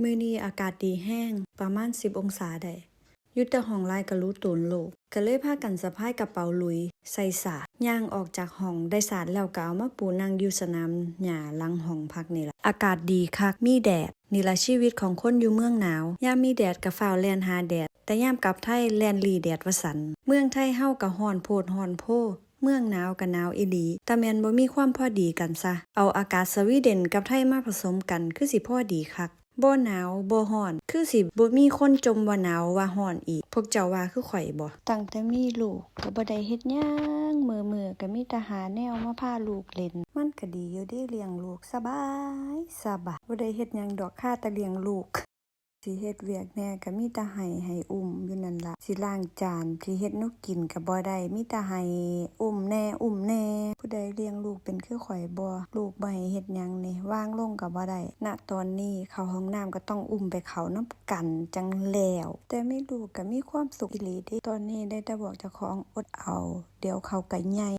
มื้อนี้อากาศดีแห้งประมาณ10องศาได้อยู่แต่ห้องลายก็รู้ตนโลกก็เลยพากันสะพายกระเป๋าลุยใส่สาดย่างออกจากห้องได้สาดแล้วก็เอามาปูนั่งอยู่สนามหญ้าหลังห้องพักนี่ล่ะอากาศดีคักมีแดดนี่ล่ะชีวิตของคนอยู่เมืองหนาวยามมีแดดก็ฟ้าวแล่นหาแดดแต่ยามกลับไทยแล่นหลีแดดว่าซั่นเมืองไทยเฮาก็ร้อนโพดร้อนโพเมืองหนาวกับหนาวอีหลีแต่แม่นบ่มีความพอดีกันซะเอาอากาศสวีเดนกับไทยมาผสมกันคือสิพอดีคักบ่หนาวบ่ร้อนคือสิบ่มีคนจมว่าหนาวว่าร้อนอีกพวกเจ้าว่าคือข่อยบ่ตั้งแต่มีลูกก็บ่ได้เฮ็ดหยังมื้อๆก็มีแต่หาแนวมาพาลูกเล่นมันก็ดีอยู่เด้เลี้ยงลูกสบายบ่ได้เฮ็ดหยังดอกค่าแต่เลี้ยงลูกสิเฮ็ดเวียกแหน่ก็มีแต่ให้อุ้มอยู่นั่นล่ะสิล้างจานสิเฮ็ดแนวกินก็บ่ได้มีแต่ให้อุ้มแหน่ผู้ใดเลี้ยงลูกเป็นคือข่อยบ่ลูกบ่ให้เฮ็ดหยังนี่วางลงก็บ่ได้ณตอนนี้เข้าห้องน้ำก็ต้องอุ้มไปเข้านำกันจังแล้วแต่มีลูกก็มีความสุขอีหลีเด้ตอนนี้ได้แต่บอกเจ้าของอดเอาเดี๋ยวเขาก็ใหญ่